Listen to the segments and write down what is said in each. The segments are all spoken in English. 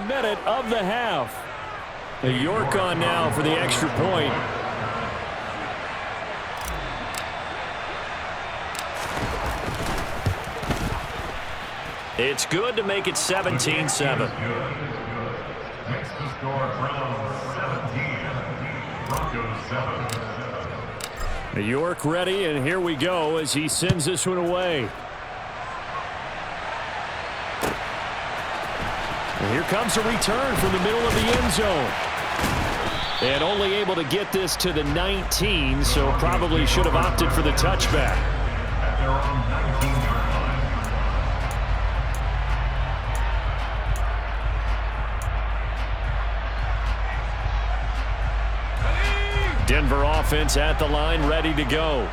minute of the half. York on now for the extra point. It's good to make it 17-7. Next to score, Browns 17, Broncos 7. York ready, and here we go as he sends this one away. And here comes a return from the middle of the end zone. And only able to get this to the 19, so probably should have opted for the touchback. At their own 19-yard line. Denver offense at the line, ready to go.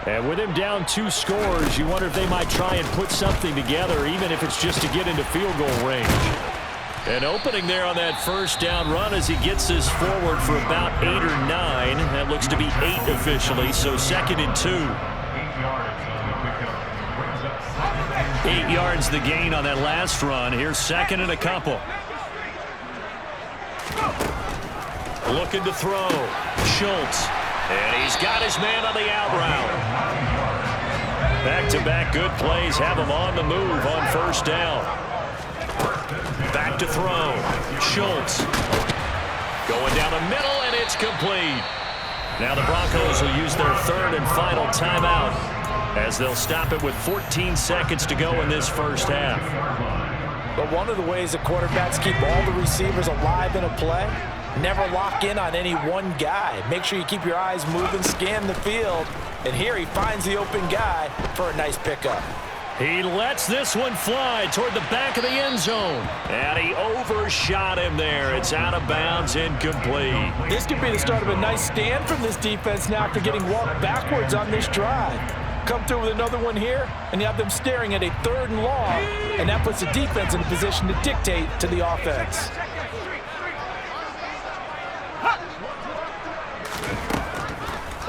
And with him down 2 scores, you wonder if they might try and put something together, even if it's just to get into field goal range. An opening there on that first down run as he gets this forward for about 8 or 9. That looks to be 8 officially, so 2nd and 2. 8 yards the gain on that last run. Here's 2nd and a couple. Looking to throw. Schultz. And he's got his man on the out route. Back-to-back good plays have him on the move on first down. Back to throw. Schultz. Going down the middle, and it's complete. Now the Broncos will use their 3rd and final timeout as they'll stop it with 14 seconds to go in this first half. But one of the ways that quarterbacks keep all the receivers alive in a play, never lock in on any one guy. Make sure you keep your eyes moving, scan the field, and here he finds the open guy for a nice pickup. He lets this one fly toward the back of the end zone. And he overshot him there. It's out of bounds, incomplete. This could be the start of a nice stand from this defense now after getting walked backwards on this drive. Come through with another one here, and you have them staring at a 3rd and long, and that puts the defense in a position to dictate to the offense.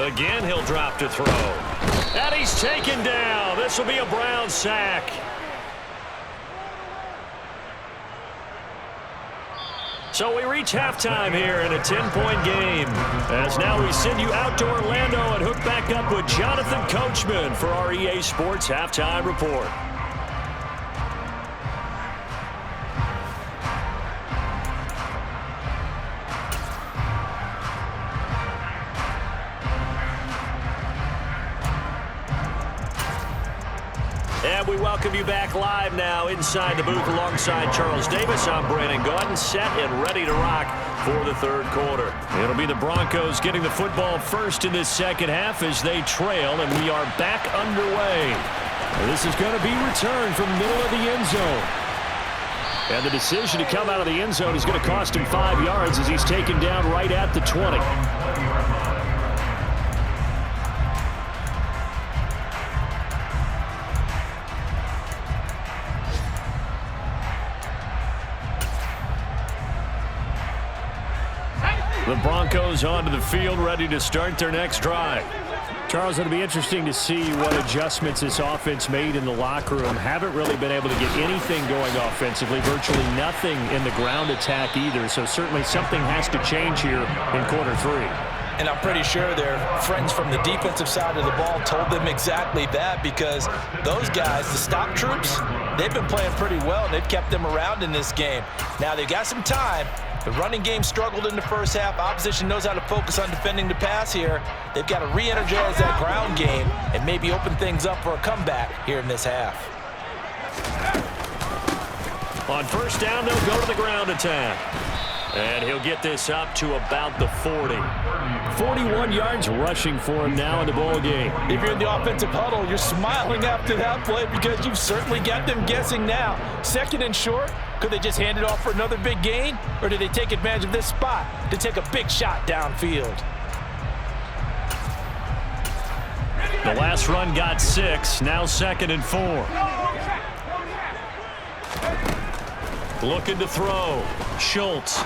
Again, he'll drop to throw. And he's taken down. This will be a Brown sack. So we reach halftime here in a 10-point game. As now we send you out to Orlando and hook back up with Jonathan Coachman for our EA Sports Halftime Report. And we welcome you back live now inside the booth alongside Charles Davis. I'm Brandon Gaudin, set and ready to rock for the 3rd quarter. It'll be the Broncos getting the football first in this second half as they trail, and we are back underway. This is going to be returned from the middle of the end zone. And the decision to come out of the end zone is going to cost him 5 yards as he's taken down right at the 20. The Broncos onto the field, ready to start their next drive. Charles, it'll be interesting to see what adjustments this offense made in the locker room. Haven't really been able to get anything going offensively, virtually nothing in the ground attack either. So certainly something has to change here in quarter 3. And I'm pretty sure their friends from the defensive side of the ball told them exactly that, because those guys, the stop troops, they've been playing pretty well, and they've kept them around in this game. Now they've got some time. The running game struggled in the first half. Opposition knows how to focus on defending the pass here. They've got to re-energize that ground game and maybe open things up for a comeback here in this half. On first down, they'll go to the ground attack. And he'll get this up to about the 40. 41 yards rushing for him now in the ball game. If you're in the offensive huddle, you're smiling after that play because you've certainly got them guessing now. 2nd and short, could they just hand it off for another big gain? Or did they take advantage of this spot to take a big shot downfield? The last run got 6, now 2nd and 4. Looking to throw. Schultz.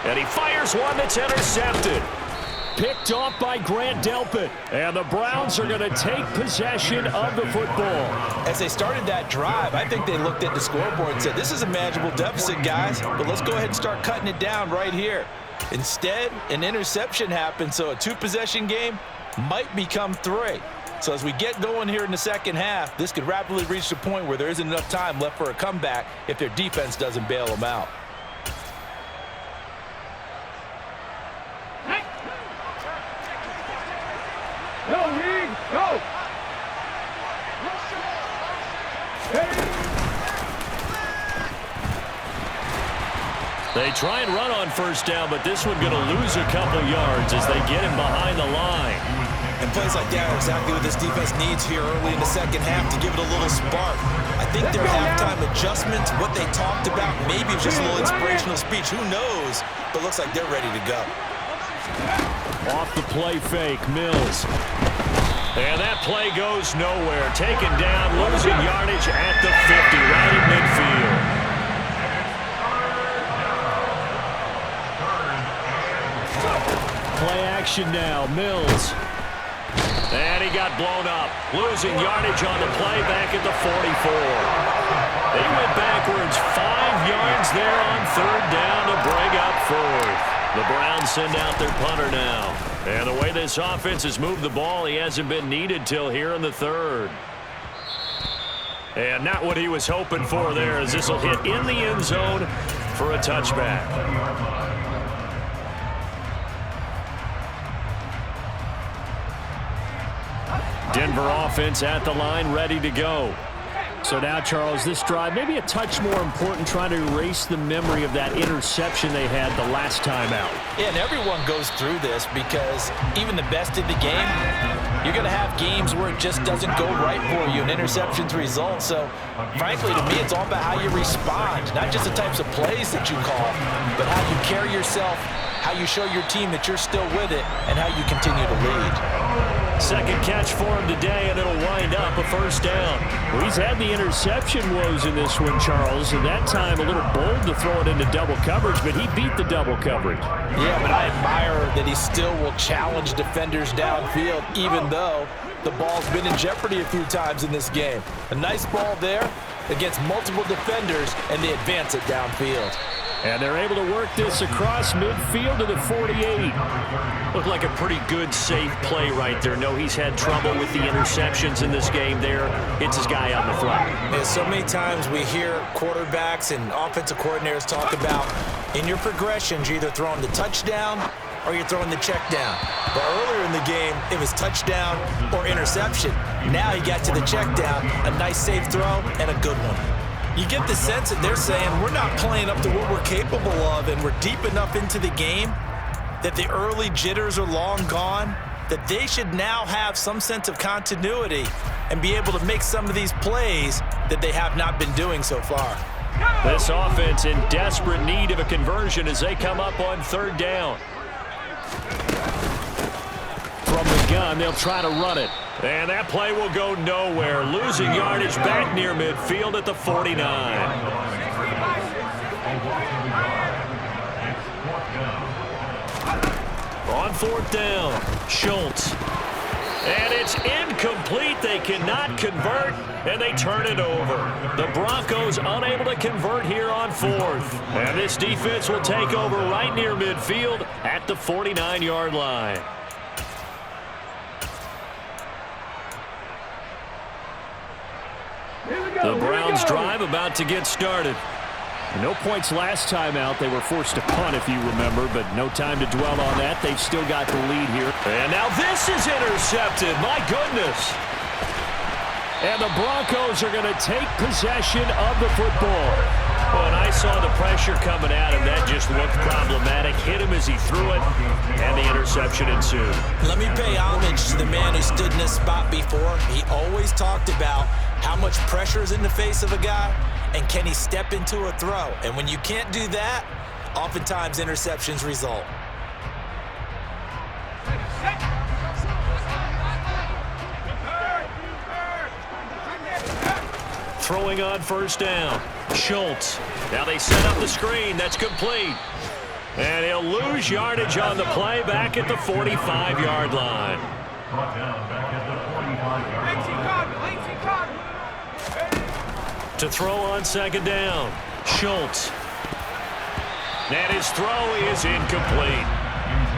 And he fires one that's intercepted. picked off by Grant Delpit. And the Browns are going to take possession of the football. As they started that drive, I think they looked at the scoreboard and said, this is a manageable deficit, guys, but let's go ahead and start cutting it down right here. Instead, an interception happened, so a two-possession game might become 3. So as we get going here in the second half, this could rapidly reach the point where there isn't enough time left for a comeback if their defense doesn't bail them out. Go, Reed, go! They try and run on first down, but this one going to lose a couple yards as they get him behind the line. And plays like that are exactly what this defense needs here early in the second half to give it a little spark. I think their halftime adjustments, what they talked about, maybe it was just a little inspirational speech. Who knows? But looks like they're ready to go. Off the play fake, Mills. And that play goes nowhere. Taken down, losing yardage at the 50, right in midfield. Play action now, Mills. And he got blown up. Losing yardage on the play back at the 44. They went backwards 5 yards there on third down to bring up fourth. The Browns send out their punter now. And the way this offense has moved the ball, he hasn't been needed till here in the third. And not what he was hoping for there, as this will hit in the end zone for a touchback. Denver offense at the line, ready to go. So now, Charles, this drive maybe a touch more important, trying to erase the memory of that interception they had the last time out. Yeah, and everyone goes through this because even the best in the game, you're going to have games where it just doesn't go right for you, and interceptions result. So, frankly, to me, it's all about how you respond, not just the types of plays that you call, but how you carry yourself, how you show your team that you're still with it, and how you continue to lead. Second catch for him today, and it'll wind up a first down. Well, he's had the interception woes in this one, Charles, and that time a little bold to throw it into double coverage, but he beat the double coverage. Yeah, but I admire that he still will challenge defenders downfield, even though the ball's been in jeopardy a few times in this game. A nice ball there against multiple defenders, and they advance it downfield. And they're able to work this across midfield to the 48. Looked like a pretty good, safe play right there. No, he's had trouble with the interceptions in this game there. Hits his guy out in the flat. Yeah, so many times we hear quarterbacks and offensive coordinators talk about in your progressions, you're either throwing the touchdown or you're throwing the check down. But earlier in the game, it was touchdown or interception. Now he got to the check down, a nice safe throw, and a good one. You get the sense that they're saying we're not playing up to what we're capable of, and we're deep enough into the game that the early jitters are long gone, that they should now have some sense of continuity and be able to make some of these plays that they have not been doing so far. This offense in desperate need of a conversion as they come up on third down. From the gun, they'll try to run it. And that play will go nowhere. Losing yardage back near midfield at the 49. On fourth down, Schultz. And it's incomplete. They cannot convert, and they turn it over. The Broncos unable to convert here on fourth. And this defense will take over right near midfield at the 49-yard line. The Browns drive about to get started. No points last time out. They were forced to punt, if you remember, but no time to dwell on that. They've still got the lead here. And now this is intercepted. My goodness. And the Broncos are going to take possession of the football. Well, and I saw the pressure coming at him. That just looked problematic. Hit him as he threw it, and the interception ensued. Let me pay homage to the man who stood in this spot before. He always talked about how much pressure is in the face of a guy, and can he step into a throw? And when you can't do that, oftentimes interceptions result. Throwing on first down, Schultz. Now they set up the screen. That's complete. And he'll lose yardage on the play back at the 45-yard line. Brought down back at the 45-yard line. To throw on second down, Schultz. And his throw is incomplete.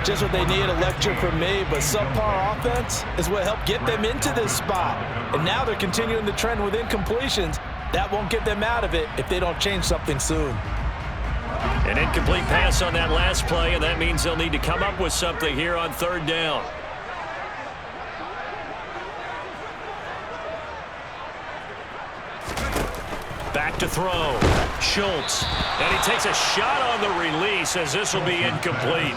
Just what they need, a lecture from me, but subpar offense is what helped get them into this spot. And now they're continuing the trend with incompletions. That won't get them out of it if they don't change something soon. An incomplete pass on that last play, and that means they'll need to come up with something here on third down. Back to throw. Schultz. And he takes a shot on the release as this will be incomplete.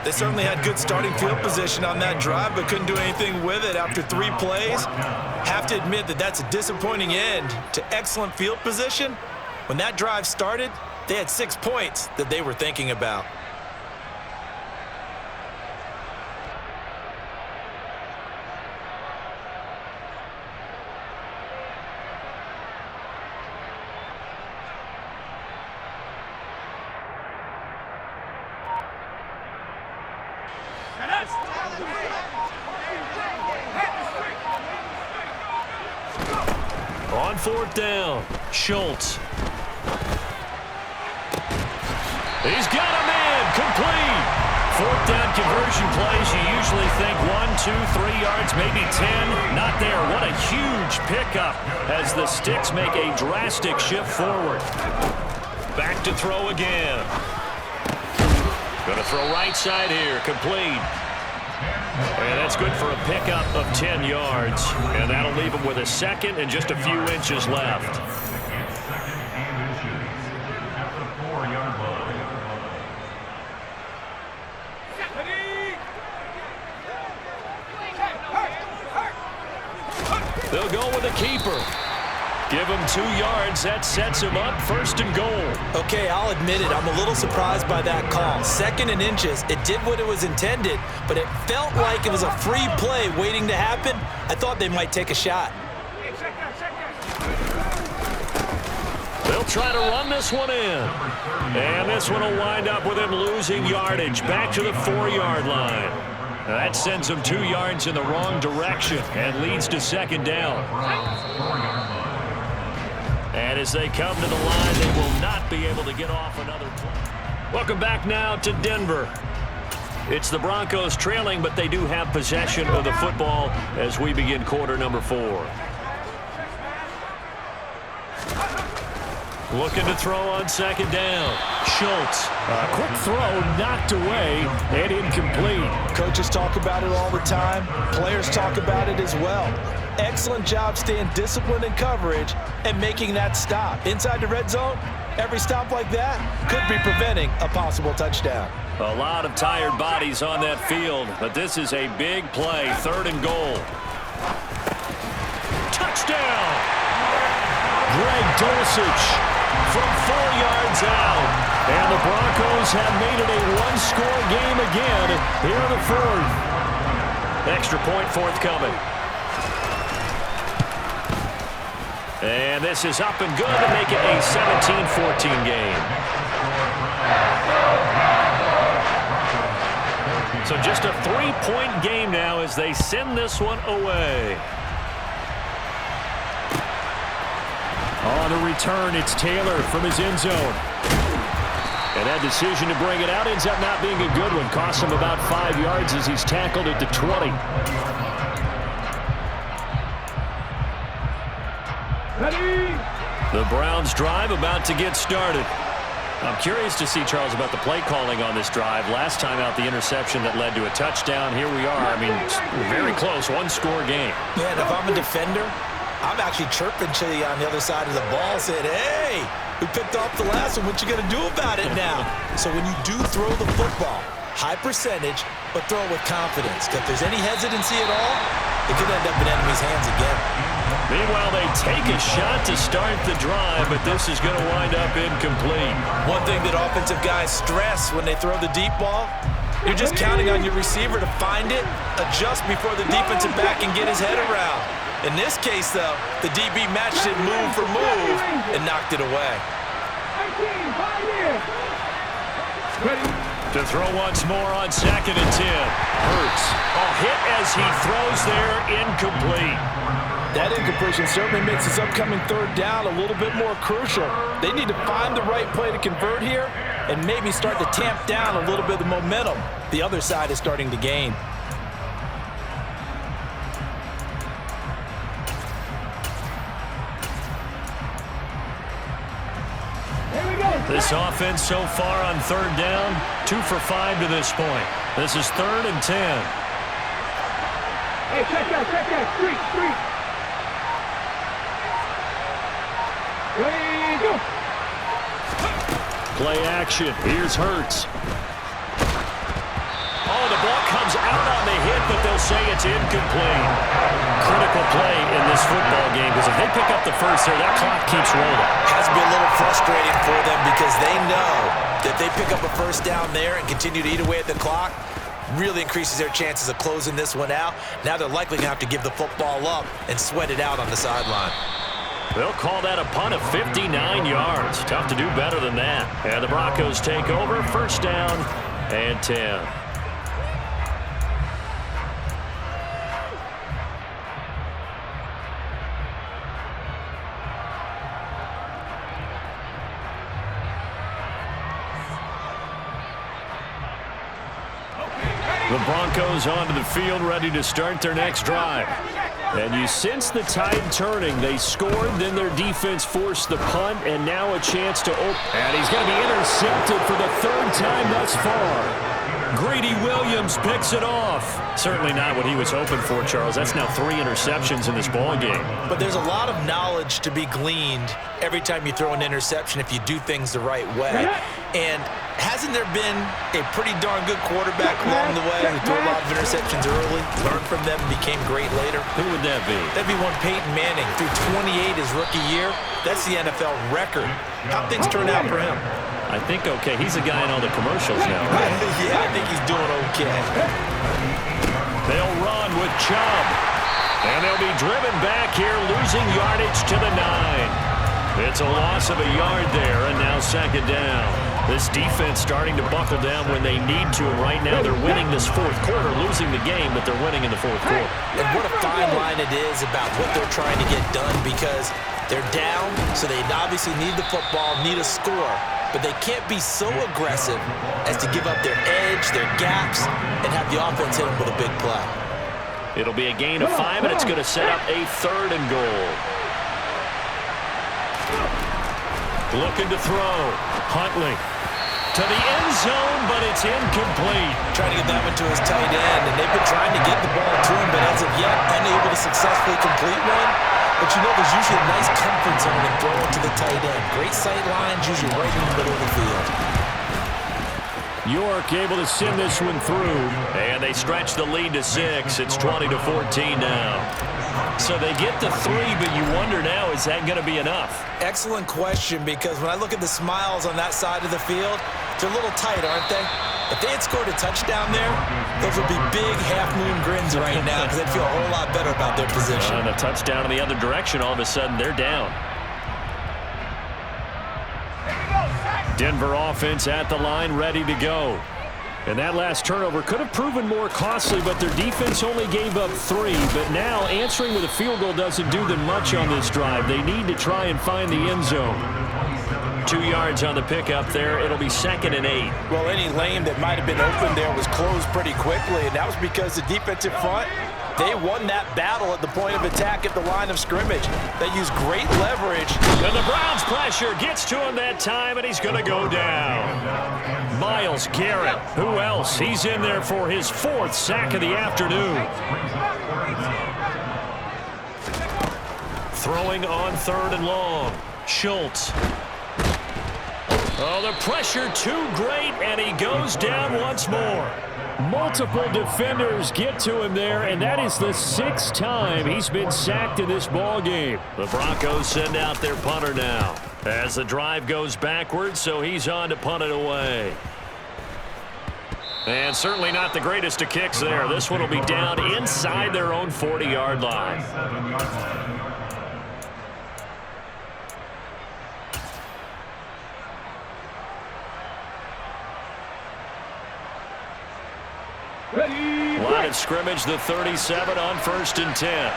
They certainly had good starting field position on that drive, but couldn't do anything with it after 3 plays. Have to admit that that's a disappointing end to excellent field position. When that drive started, they had 6 points that they were thinking about. On fourth down, Schultz. He's got a man, complete. Fourth down conversion plays, you usually think 1, 2, 3 yards, maybe 10. Not there. What a huge pickup as the Sticks make a drastic shift forward. Back to throw again. Going to throw right side here, complete. And that's good for a pickup of 10 yards. And that'll leave him with a second and just a few inches left. Second and inches at the 4-yard line. They'll go with a keeper. Give him 2 yards. That sets him up first and goal. Okay, I'll admit it. I'm a little surprised by that call. Second and inches. It did what it was intended, but it felt like it was a free play waiting to happen. I thought they might take a shot. They'll try to run this one in. And this one will wind up with him losing yardage back to the 4-yard line. That sends him 2 yards in the wrong direction and leads to second down. And as they come to the line, they will not be able to get off another play. Welcome back now to Denver. It's the Broncos trailing, but they do have possession of the football as we begin quarter number 4. Looking to throw on second down. Schultz. A quick throw knocked away and incomplete. Coaches talk about it all the time. Players talk about it as well. Excellent job staying disciplined in coverage and making that stop. Inside the red zone, every stop like that could be preventing a possible touchdown. A lot of tired bodies on that field, but this is a big play. Third and goal. Touchdown! Greg Dulcich from 4 yards out. And the Broncos have made it a one-score game again here in the fourth. Extra point forthcoming. And this is up and good to make it a 17-14 game. So just a 3-point game now as they send this one away. On the return, it's Taylor from his end zone. And that decision to bring it out ends up not being a good one. Costs him about 5 yards as he's tackled at the 20. The Browns drive about to get started. I'm curious to see, Charles, about the play calling on this drive. Last time out, the interception that led to a touchdown. Here we are. I mean, very close, one-score game. Yeah, and if I'm a defender, I'm actually chirping Chili on the other side of the ball, saying, hey, we picked off the last one. What you going to do about it now? So when you do throw the football, high percentage, but throw it with confidence. Because if there's any hesitancy at all, it could end up in enemy's hands again. Meanwhile, they take a shot to start the drive, but this is going to wind up incomplete. One thing that offensive guys stress when they throw the deep ball, you're just counting on your receiver to find it, adjust before the defensive back can get his head around. In this case, though, the DB matched it move for move and knocked it away. Ready? To throw once more on 2nd and 10. Hurts. A hit as he throws there, incomplete. That incompletion certainly makes this upcoming 3rd down a little bit more crucial. They need to find the right play to convert here and maybe start to tamp down a little bit of the momentum the other side is starting to gain. This offense so far on 3rd down, 2 for 5 to this point. This is 3rd and 10. Hey, check that, street. Ready, go. Play action. Here's Hurts. Oh, the ball comes out on the hit, but they'll say it's incomplete. Critical play in this football game, because if they pick up the first there, that clock keeps rolling. Has been a little frustrating for them because they know that they pick up a 1st down there and continue to eat away at the clock, really increases their chances of closing this one out. Now they're likely going to have to give the football up and sweat it out on the sideline. They'll call that a punt of 59 yards. Tough to do better than that. And the Broncos take over, 1st down and 10. The Broncos onto the field, ready to start their next drive. And you sense the tide turning. They scored, then their defense forced the punt, and now a chance to open. And he's going to be intercepted for the 3rd time thus far. Greedy Williams picks it off. Certainly not what he was hoping for, Charles. That's now 3 interceptions in this ball game. But there's a lot of knowledge to be gleaned every time you throw an interception if you do things the right way. And hasn't there been a pretty darn good quarterback along the way who threw a lot of interceptions early, learned from them, and became great later? Who would that be? That'd be one Peyton Manning. Threw 28 his rookie year. That's the NFL record. How'd things turn out for him? I think okay. He's a guy in all the commercials now, right? Yeah, I think he's doing okay. They'll run with Chubb. And they'll be driven back here, losing yardage to the 9. It's a loss of a yard there, and now 2nd down. This defense starting to buckle down when they need to, and right now they're winning this 4th quarter, losing the game, but they're winning in the 4th quarter. And what a fine line it is about what they're trying to get done, because they're down, so they obviously need the football, need a score, but they can't be so aggressive as to give up their edge, their gaps, and have the offense hit them with a big play. It'll be a gain of 5, and it's going to set up a 3rd and goal. Looking to throw. Huntley to the end zone, but it's incomplete. Trying to get that one to his tight end, and they've been trying to get the ball to him, but as of yet, unable to successfully complete one. But you know there's usually a nice comfort zone in throwing to the tight end. Great sight lines, usually right in the middle of the field. York able to send this one through, and they stretch the lead to 6. It's 20-14 now. So they get to 3, but you wonder now, is that going to be enough? Excellent question, because when I look at the smiles on that side of the field, they're a little tight, aren't they? If they had scored a touchdown there, those would be big half-moon grins right now, because they'd feel a whole lot better about their position. And a touchdown in the other direction, all of a sudden they're down. Denver offense at the line, ready to go. And that last turnover could have proven more costly, but their defense only gave up 3. But now answering with a field goal doesn't do them much on this drive. They need to try and find the end zone. 2 yards on the pickup there. It'll be 2nd and 8. Well, any lane that might have been open there was closed pretty quickly, and that was because the defensive front, they won that battle at the point of attack at the line of scrimmage. They used great leverage. And the Browns pressure gets to him that time, and he's going to go down. Myles Garrett, who else? He's in there for his 4th sack of the afternoon. Throwing on 3rd and long. Schultz. Oh, the pressure too great, and he goes down once more. Multiple defenders get to him there, and that is the 6th time he's been sacked in this ball game. The Broncos send out their punter now as the drive goes backwards, so he's on to punt it away. And certainly not the greatest of kicks there. This one will be down inside their own 40-yard line. Line of scrimmage, the 37 on 1st and 10.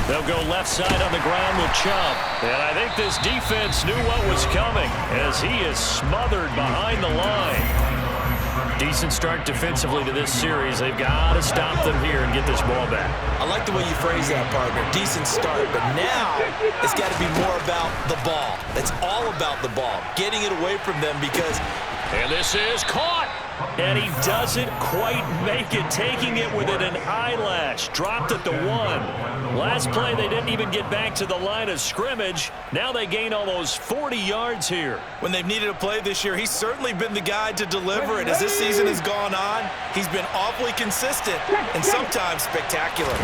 They'll go left side on the ground with Chubb. And I think this defense knew what was coming as he is smothered behind the line. Decent start defensively to this series. They've got to stop them here and get this ball back. I like the way you phrase that, partner. Decent start, but now it's got to be more about the ball. It's all about the ball, getting it away from them because... And this is caught. And he doesn't quite make it, taking it within an eyelash. Dropped at the 1. Last play, they didn't even get back to the line of scrimmage. Now they gain almost 40 yards here. When they've needed a play this year, he's certainly been the guy to deliver it. As this season has gone on, he's been awfully consistent and sometimes spectacular.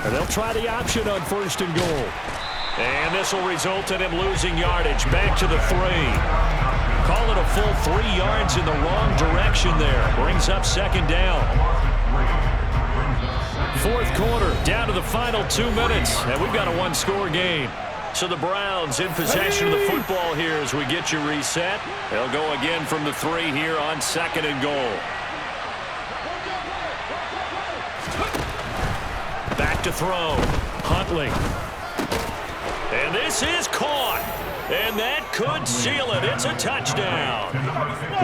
And they'll try the option on 1st and goal. And this will result in him losing yardage. Back to the 3. Call it a full 3 yards in the wrong direction there. Brings up 2nd down. 4th quarter, down to the final 2 minutes. And we've got a 1-score game. So the Browns in possession of the football here as we get you reset. They'll go again from the 3 here on 2nd and goal. Back to throw. Huntley. And this is caught. And that could seal it. It's a touchdown.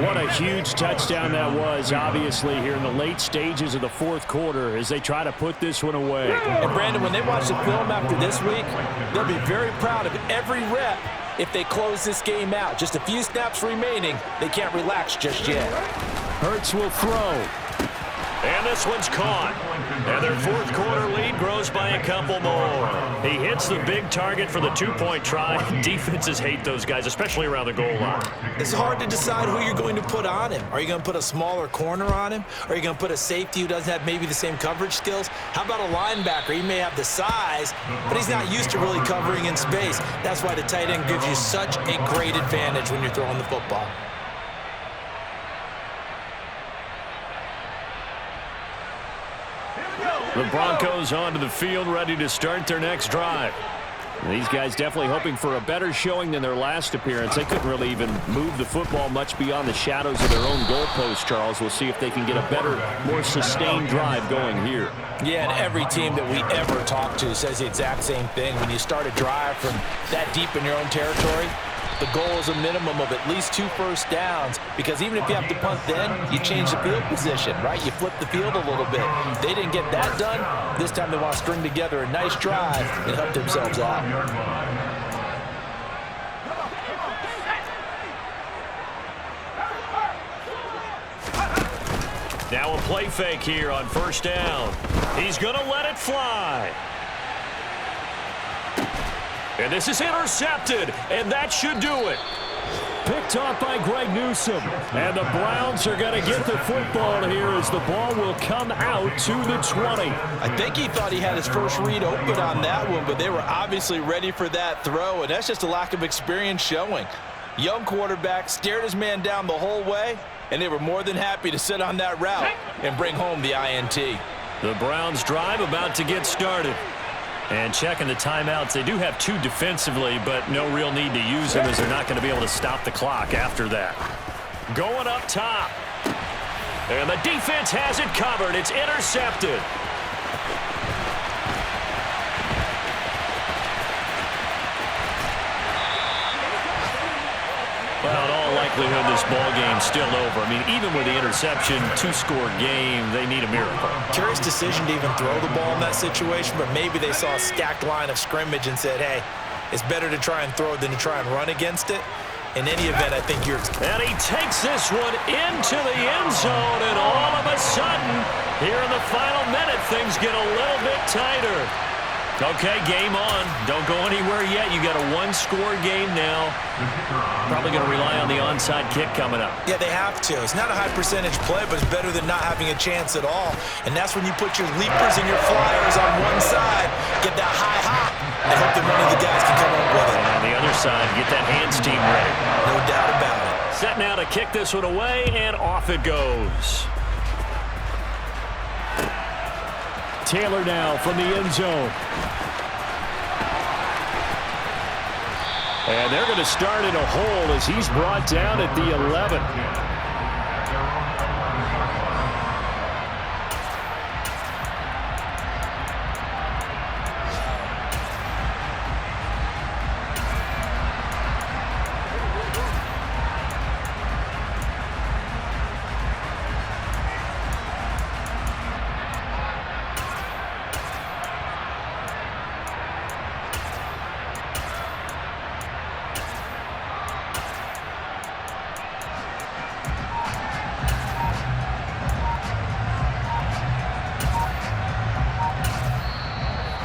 What a huge touchdown that was, obviously, here in the late stages of the 4th quarter as they try to put this one away. And, Brandon, when they watch the film after this week, they'll be very proud of every rep if they close this game out. Just a few snaps remaining. They can't relax just yet. Hurts will throw. And this one's caught. And their 4th quarter lead grows by a couple more. He hits the big target for the 2-point try. Defenses hate those guys, especially around the goal line. It's hard to decide who you're going to put on him. Are you going to put a smaller corner on him? Are you going to put a safety who doesn't have maybe the same coverage skills? How about a linebacker? He may have the size, but he's not used to really covering in space. That's why the tight end gives you such a great advantage when you're throwing the football. The Broncos onto the field, ready to start their next drive. These guys definitely hoping for a better showing than their last appearance. They couldn't really even move the football much beyond the shadows of their own goalpost, Charles. We'll see if they can get a better, more sustained drive going here. Yeah, and every team that we ever talk to says the exact same thing. When you start a drive from that deep in your own territory, the goal is a minimum of at least 2 first downs, because even if you have to punt then, you change the field position, right? You flip the field a little bit. They didn't get that done. This time they want to string together a nice drive and help themselves out. Now a play fake here on 1st down. He's going to let it fly. And this is intercepted, and that should do it. Picked off by Greg Newsome. And the Browns are going to get the football here as the ball will come out to the 20. I think he thought he had his first read open on that one, but they were obviously ready for that throw, and that's just a lack of experience showing. Young quarterback stared his man down the whole way, and they were more than happy to sit on that route and bring home the INT. The Browns drive about to get started. And checking the timeouts, they do have 2 defensively, but no real need to use them as they're not going to be able to stop the clock after that. Going up top. And the defense has it covered. It's intercepted. Well, in all likelihood, this ball game's still over. I mean, even with the interception, 2-score game, they need a miracle. Curious decision to even throw the ball in that situation, but maybe they saw a stacked line of scrimmage and said, hey, it's better to try and throw than to try and run against it. In any event, I think you're... And he takes this one into the end zone, and all of a sudden, here in the final minute, things get a little bit tighter. Okay, game on. Don't go anywhere yet. You got a 1-score game now. Probably going to rely on the onside kick coming up. Yeah, they have to. It's not a high percentage play, but it's better than not having a chance at all. And that's when you put your leapers and your flyers on one side, get that high hop, and hope that one of the guys can come up with it. And on the other side, get that hands team ready. No doubt about it. Set now to kick this one away, and off it goes. Taylor now from the end zone. And they're going to start in a hole as he's brought down at the 11.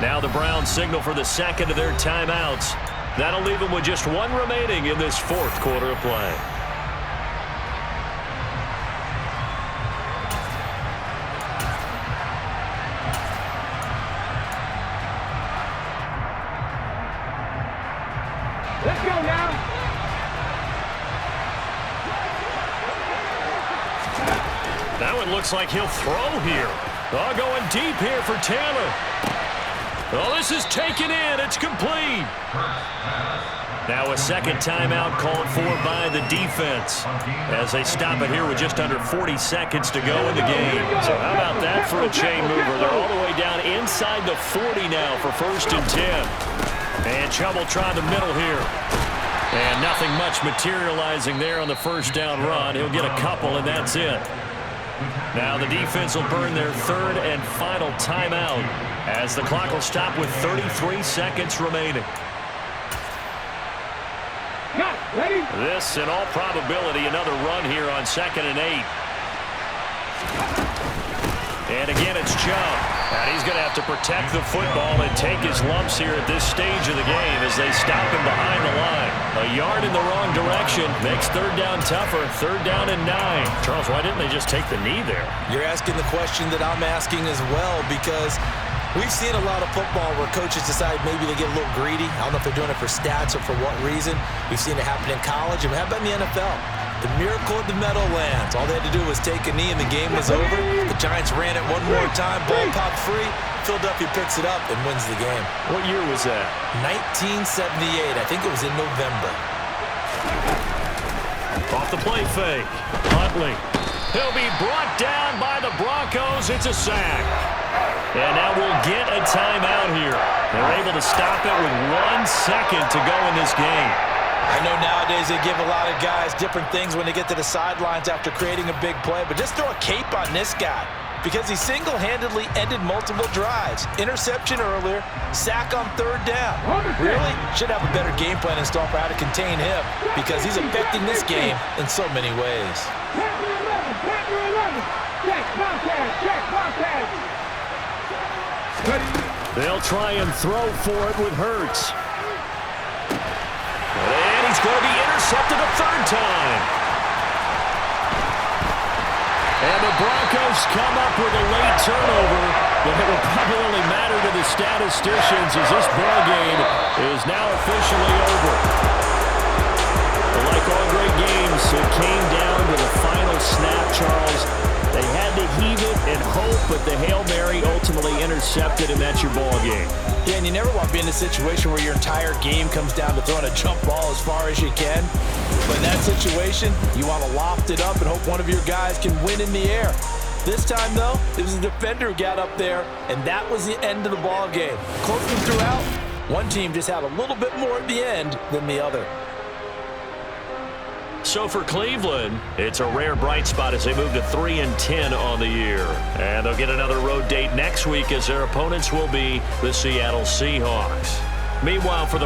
Now the Browns signal for the second of their timeouts. That'll leave them with just one remaining in this fourth quarter of play. Let's go now. That one looks like he'll throw here. Oh, going deep here for Taylor. Oh, this is taken in. It's complete. Now a second timeout called for by the defense as they stop it here with just under 40 seconds to go in the game. So how about that for a chain mover? They're all the way down inside the 40 now for 1st and 10. And Chubb will try the middle here. And nothing much materializing there on the first down run. He'll get a couple, and that's it. Now the defense will burn their third and final timeout as the clock will stop with 33 seconds remaining. Ready? This, in all probability, another run here on 2nd and 8. And again, it's Chubb. And he's going to have to protect the football and take his lumps here at this stage of the game as they stop him behind the line. A yard in the wrong direction makes 3rd down tougher. 3rd down and 9. Charles, why didn't they just take the knee there? You're asking the question that I'm asking as well, because we've seen a lot of football where coaches decide maybe they get a little greedy. I don't know if they're doing it for stats or for what reason. We've seen it happen in college, and how about in the NFL? The miracle of the Meadowlands. All they had to do was take a knee and the game was over. The Giants ran it one more time. Ball popped free. Philadelphia picks it up and wins the game. What year was that? 1978. I think it was in November. Off the play fake. Huntley. He'll be brought down by the Broncos. It's a sack. And now we'll get a timeout here. They're able to stop it with 1 second to go in this game. I know nowadays they give a lot of guys different things when they get to the sidelines after creating a big play, but just throw a cape on this guy because he single-handedly ended multiple drives. Interception earlier, sack on 3rd down. Really should have a better game plan installed for how to contain him because he's affecting this game in so many ways. They'll try and throw for it with Hurts. And he's going to be intercepted a 3rd time. And the Broncos come up with a late turnover, but it will probably only matter to the statisticians as this ball game is now officially over. But like all great games, it came down to the final snap, Charles. They had to heave it and hope, but the Hail Mary ultimately intercepted, and that's your ball game. Yeah, and you never want to be in a situation where your entire game comes down to throwing a jump ball as far as you can. But in that situation, you want to loft it up and hope one of your guys can win in the air. This time, though, it was the defender who got up there, and that was the end of the ball game. Closing throughout, one team just had a little bit more at the end than the other. So for Cleveland, it's a rare bright spot as they move to 3-10 on the year. And they'll get another road date next week as their opponents will be the Seattle Seahawks. Meanwhile, for the